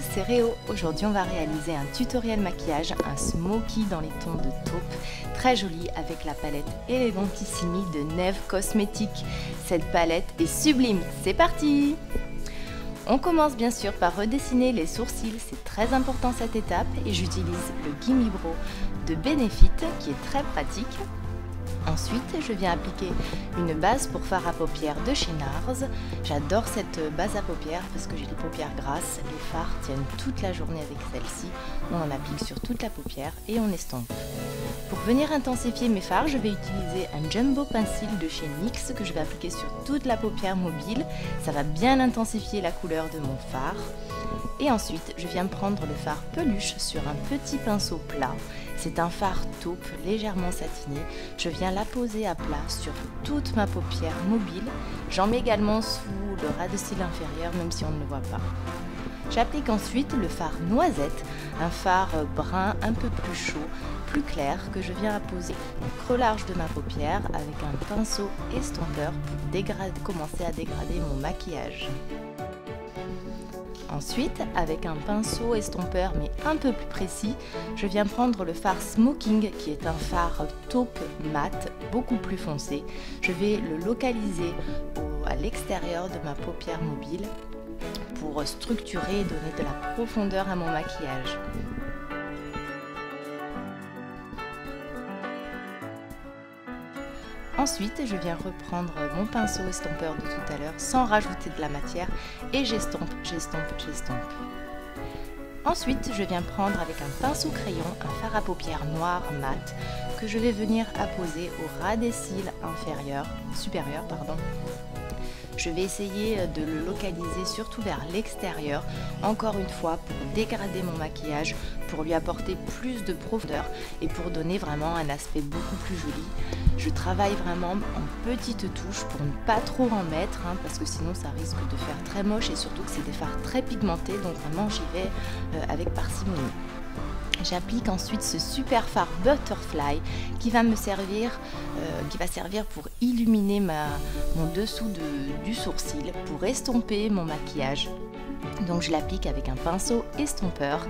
c'est Réo. Aujourd'hui on va réaliser un tutoriel maquillage, un smoky dans les tons de taupe, très joli avec la palette Elegantissimi de Neve Cosmetics. Cette palette est sublime, c'est parti! On commence bien sûr par redessiner les sourcils, c'est très important cette étape et j'utilise le Gimme Brow de Benefit qui est très pratique. Ensuite, je viens appliquer une base pour fard à paupières de chez NARS. J'adore cette base à paupières parce que j'ai les paupières grasses. Les fards tiennent toute la journée avec celle-ci. On en applique sur toute la paupière et on estompe. Pour venir intensifier mes fards, je vais utiliser un Jumbo Pencil de chez NYX que je vais appliquer sur toute la paupière mobile. Ça va bien intensifier la couleur de mon fard. Et ensuite, je viens prendre le fard peluche sur un petit pinceau plat. C'est un fard taupe légèrement satiné. Je viens l'apposer à plat sur toute ma paupière mobile. J'en mets également sous le ras de cils inférieur, même si on ne le voit pas. J'applique ensuite le fard noisette, un fard brun un peu plus chaud, plus clair, que je viens apposer au creux large de ma paupière avec un pinceau estompeur pour commencer à dégrader mon maquillage. Ensuite, avec un pinceau estompeur mais un peu plus précis, je viens prendre le fard Smoking qui est un fard taupe mat, beaucoup plus foncé. Je vais le localiser à l'extérieur de ma paupière mobile pour structurer et donner de la profondeur à mon maquillage. Ensuite, je viens reprendre mon pinceau estompeur de tout à l'heure sans rajouter de la matière et j'estompe, j'estompe, j'estompe. Ensuite, je viens prendre avec un pinceau crayon un fard à paupières noir mat que je vais venir apposer au ras des cils supérieurs. Je vais essayer de le localiser surtout vers l'extérieur, encore une fois pour dégrader mon maquillage, pour lui apporter plus de profondeur et pour donner vraiment un aspect beaucoup plus joli. Je travaille vraiment en petites touches pour ne pas trop en mettre, parce que sinon ça risque de faire très moche et surtout que c'est des fards très pigmentés, donc vraiment j'y vais avec parcimonie. J'applique ensuite ce super fard Butterfly qui va me servir, pour illuminer mon dessous du sourcil, pour estomper mon maquillage. Donc je l'applique avec un pinceau estompeur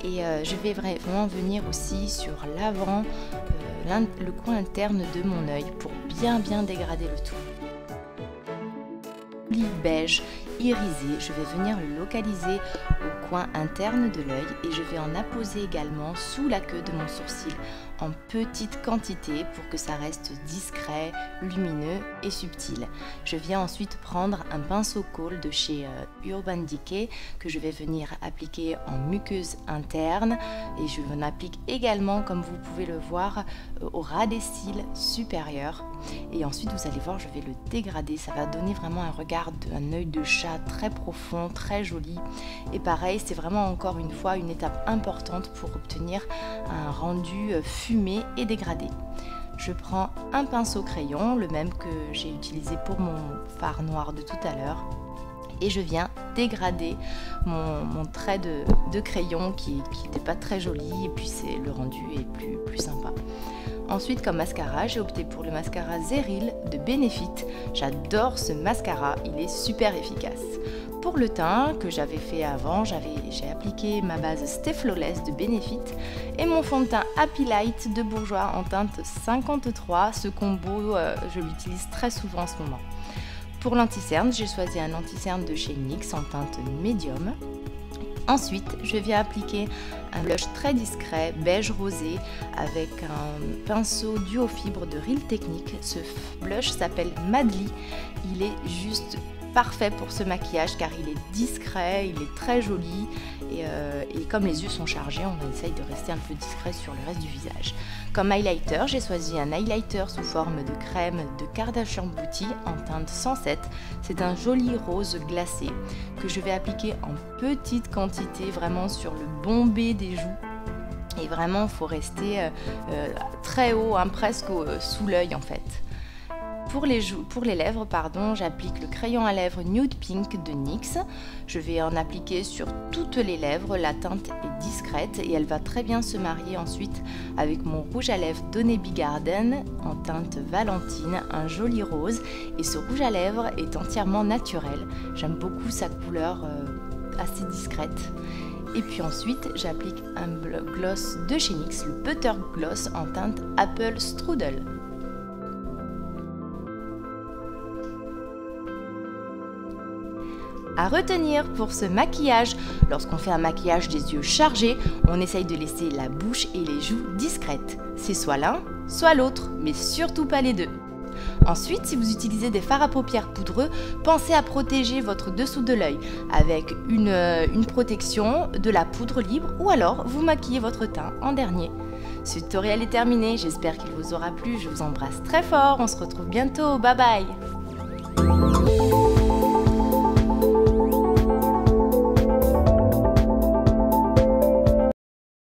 et je vais vraiment venir aussi sur l'avant, le coin interne de mon œil pour bien dégrader le tout. Beige irisé, je vais venir le localiser au coin interne de l'œil et je vais en apposer également sous la queue de mon sourcil en petite quantité pour que ça reste discret, lumineux et subtil. Je viens ensuite prendre un pinceau colle de chez Urban Decay que je vais venir appliquer en muqueuse interne et je m'en applique également, comme vous pouvez le voir, au ras des cils supérieurs. Et ensuite vous allez voir, je vais le dégrader, ça va donner vraiment un regard d'un œil de chat très profond, très joli. Et pareil, c'est vraiment encore une fois une étape importante pour obtenir un rendu fumé et dégradé. Je prends un pinceau crayon, le même que j'ai utilisé pour mon fard noir de tout à l'heure, et je viens dégrader mon trait de crayon qui n'était pas très joli, et puis le rendu est plus sympa. Ensuite, comme mascara, j'ai opté pour le mascara Zeril de Benefit. J'adore ce mascara, il est super efficace. Pour le teint que j'avais fait avant, j'ai appliqué ma base Stay Flawless de Benefit et mon fond de teint Happy Light de Bourjois en teinte 53. Ce combo, je l'utilise très souvent en ce moment. Pour l'anti-cerne, j'ai choisi un anti-cerne de chez NYX en teinte médium. Ensuite, je viens appliquer un blush très discret, beige rosé, avec un pinceau duo fibre de Real Techniques. Ce blush s'appelle Madly. Il est juste parfait pour ce maquillage car il est discret, il est très joli et comme les yeux sont chargés, on essaye de rester un peu discret sur le reste du visage. Comme highlighter, j'ai choisi un highlighter sous forme de crème de Kardashian Beauty en teinte 107. C'est un joli rose glacé que je vais appliquer en petite quantité vraiment sur le bombé des joues. Et vraiment, il faut rester très haut, presque sous l'œil en fait. Pour les lèvres, j'applique le crayon à lèvres Nude Pink de NYX. Je vais en appliquer sur toutes les lèvres, la teinte est discrète et elle va très bien se marier ensuite avec mon rouge à lèvres Donné Garden en teinte Valentine, un joli rose. Et ce rouge à lèvres est entièrement naturel. J'aime beaucoup sa couleur assez discrète. Et puis ensuite, j'applique un gloss de chez NYX, le Butter Gloss en teinte Apple Strudel. À retenir pour ce maquillage, lorsqu'on fait un maquillage des yeux chargés, on essaye de laisser la bouche et les joues discrètes. C'est soit l'un, soit l'autre, mais surtout pas les deux. Ensuite, si vous utilisez des fards à paupières poudreux, pensez à protéger votre dessous de l'œil avec une protection, de la poudre libre ou alors vous maquillez votre teint en dernier. Ce tutoriel est terminé, j'espère qu'il vous aura plu, je vous embrasse très fort, on se retrouve bientôt, bye bye!